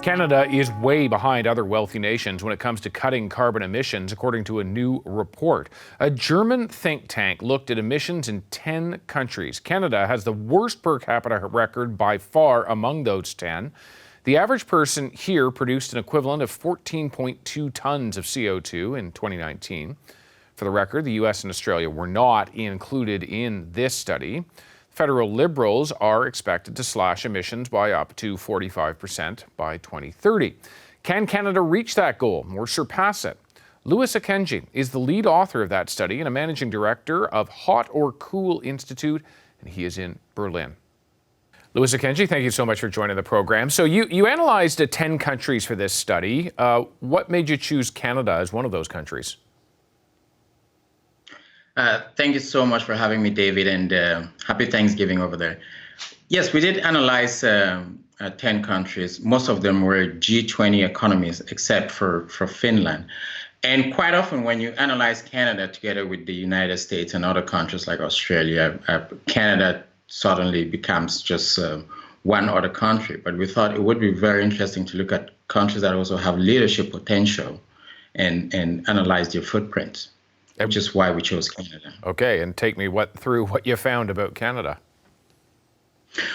Canada is way behind other wealthy nations when it comes to cutting carbon emissions, according to a new report. A German think tank looked at emissions in 10 countries. Canada has the worst per capita record by far among those 10. The average person here produced an equivalent of 14.2 tons of CO2 in 2019. For the record, the US and Australia were not included in this study. Federal Liberals are expected to slash emissions by up to 45% by 2030. Can Canada reach that goal or surpass it? Louis Akenji is the lead author of that study and a managing director of Hot or Cool Institute, and he is in Berlin. Louis Akenji, thank you so much for joining the program. So you analyzed 10 countries for this study. What made you choose Canada as one of those countries? Thank you so much for having me, David, and happy Thanksgiving over there. Yes, we did analyze 10 countries. Most of them were G20 economies, except for Finland. And quite often when you analyze Canada together with the United States and other countries like Australia, Canada suddenly becomes just one other country. But we thought it would be very interesting to look at countries that also have leadership potential and analyze their footprints, which is why we chose Canada. Okay, and take me through what you found about Canada.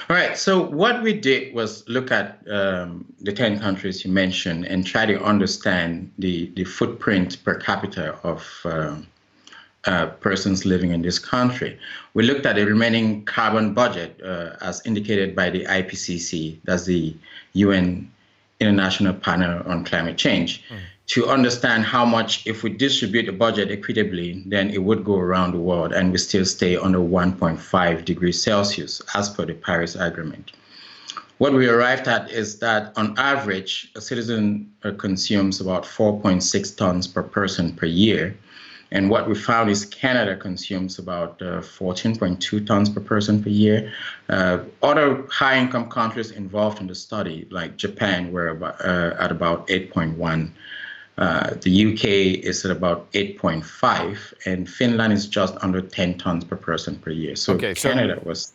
All right, so what we did was look at the 10 countries you mentioned and try to understand the footprint per capita of persons living in this country. We looked at the remaining carbon budget as indicated by the IPCC, that's the UN International Panel on Climate Change, to understand how much, if we distribute the budget equitably, then it would go around the world and we still stay under 1.5 degrees Celsius as per the Paris Agreement. What we arrived at is that on average, a citizen consumes about 4.6 tons per person per year. And what we found is Canada consumes about 14.2 tons per person per year. Other high-income countries involved in the study, like Japan, were at about 8.1. The UK is at about 8.5, and Finland is just under 10 tons per person per year. So okay, Canada was...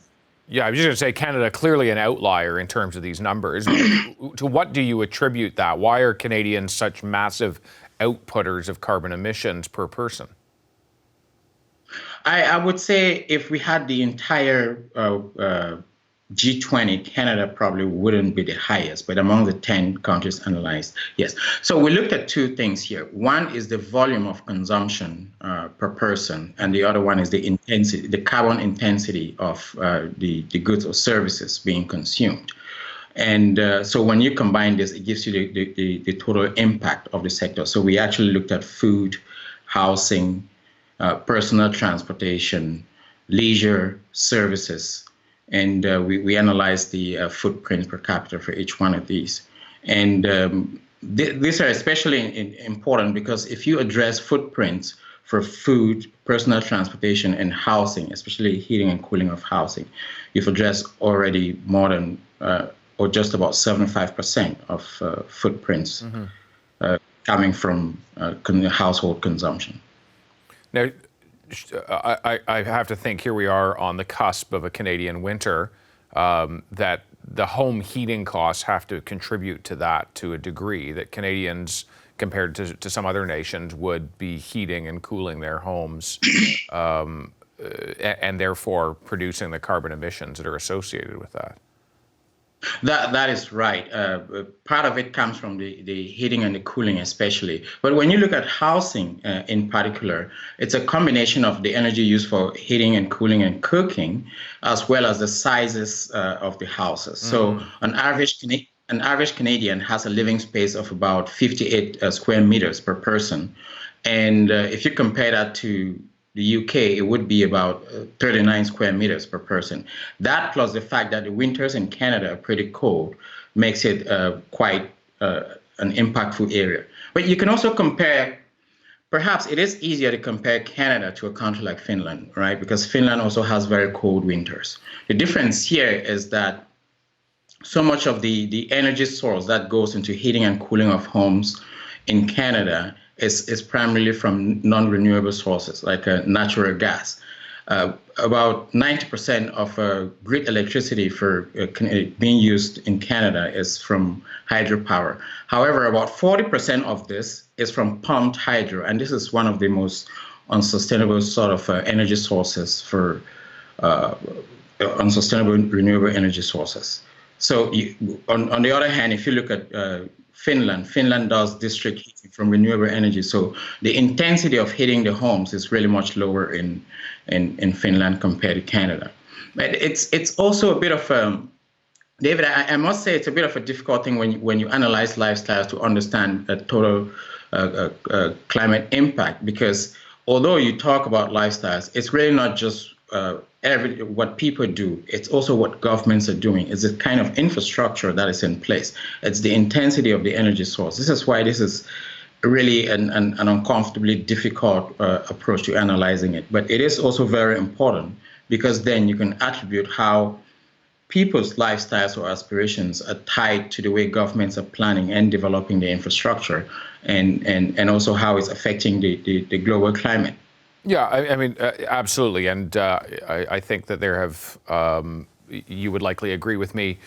Yeah, I was just going to say Canada clearly an outlier in terms of these numbers. To what do you attribute that? Why are Canadians such massive outputters of carbon emissions per person? I would say if we had the entire G20, Canada probably wouldn't be the highest, but among the 10 countries analyzed, yes. So we looked at two things here. One is the volume of consumption per person, and the other one is the intensity, the carbon intensity of the goods or services being consumed. And so when you combine this, it gives you the total impact of the sector. So we actually looked at food, housing, personal transportation, leisure, services, and we analyzed the footprint per capita for each one of these. And these are especially important because if you address footprints for food, personal transportation, and housing, especially heating and cooling of housing, you've addressed already more than or just about 75% of footprints coming from household consumption. Now, I have to think here we are on the cusp of a Canadian winter, that the home heating costs have to contribute to that to a degree, that Canadians, compared to some other nations, would be heating and cooling their homes and therefore producing the carbon emissions that are associated with that. That is right. Part of it comes from the heating and the cooling especially. But when you look at housing in particular, it's a combination of the energy used for heating and cooling and cooking, as well as the sizes of the houses. So an average Canadian has a living space of about 58 square meters per person. And if you compare that to the UK, it would be about 39 square meters per person. That plus the fact that the winters in Canada are pretty cold makes it quite an impactful area. But you can also compare, perhaps it is easier to compare Canada to a country like Finland, right? Because Finland also has very cold winters. The difference here is that so much of the energy source that goes into heating and cooling of homes in Canada is primarily from non-renewable sources like natural gas. About 90% of grid electricity for being used in Canada is from hydropower. However, about 40% of this is from pumped hydro, and this is one of the most unsustainable sort of energy sources for unsustainable renewable energy sources. So on the other hand, if you look at Finland does district heating from renewable energy. So the intensity of hitting the homes is really much lower in Finland compared to Canada. But it's also a bit of David, I must say it's a bit of a difficult thing when you analyze lifestyles to understand the total climate impact, because although you talk about lifestyles, it's really not just what people do, it's also what governments are doing. It's the kind of infrastructure that is in place. It's the intensity of the energy source. This is why this is really an uncomfortably difficult approach to analyzing it. But it is also very important, because then you can attribute how people's lifestyles or aspirations are tied to the way governments are planning and developing the infrastructure, and also how it's affecting the global climate. Yeah, I mean, absolutely. And I think that there have, you would likely agree with me,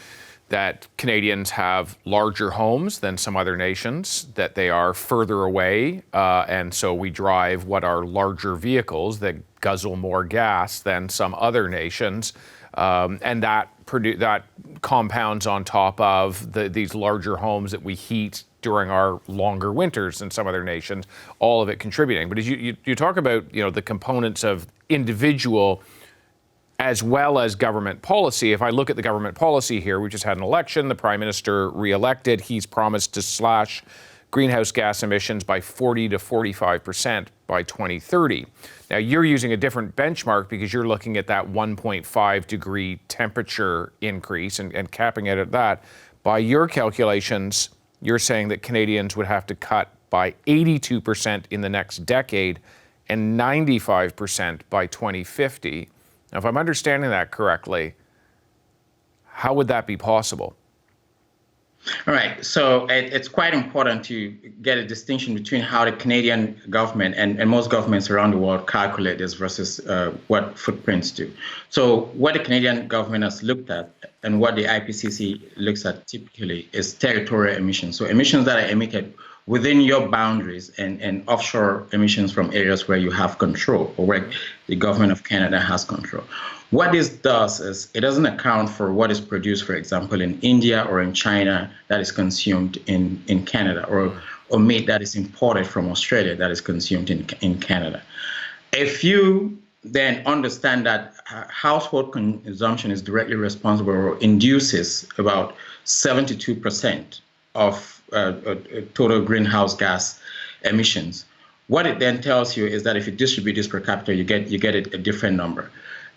that Canadians have larger homes than some other nations, that they are further away. And so we drive what are larger vehicles that guzzle more gas than some other nations. And that compounds on top of these larger homes that we heat during our longer winters than some other nations, all of it contributing. But as you talk about, the components of individual as well as government policy, if I look at the government policy here, we just had an election, the Prime Minister re-elected, he's promised to slash greenhouse gas emissions by 40 to 45% by 2030. Now, you're using a different benchmark because you're looking at that 1.5 degree temperature increase and capping it at that. By your calculations, you're saying that Canadians would have to cut by 82% in the next decade and 95% by 2050. Now, if I'm understanding that correctly, how would that be possible? All right. So it's quite important to get a distinction between how the Canadian government and most governments around the world calculate this versus what footprints do. So what the Canadian government has looked at and what the IPCC looks at typically is territorial emissions. So emissions that are emitted within your boundaries, and offshore emissions from areas where you have control or where the government of Canada has control. What this does is it doesn't account for what is produced, for example, in India or in China that is consumed in Canada, or meat that is imported from Australia that is consumed in Canada. If you then understand that household consumption is directly responsible or induces about 72% of total greenhouse gas emissions, what it then tells you is that if you distribute this per capita, you get a different number.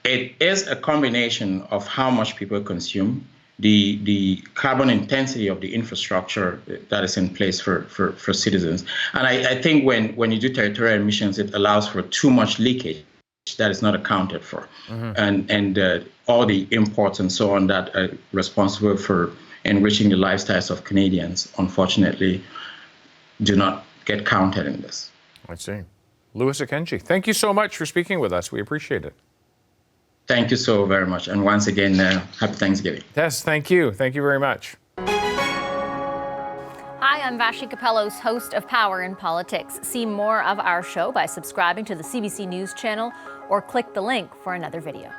It is a combination of how much people consume, the carbon intensity of the infrastructure that is in place for citizens. And I think when you do territorial emissions, it allows for too much leakage that is not accounted for. Mm-hmm. And all the imports and so on that are responsible for enriching the lifestyles of Canadians, unfortunately, do not get counted in this. I see. Louis Akenji, thank you so much for speaking with us. We appreciate it. Thank you so very much. And once again, happy Thanksgiving. Yes, thank you. Thank you very much. Hi, I'm Vashi Capellos, host of Power in Politics. See more of our show by subscribing to the CBC News channel or click the link for another video.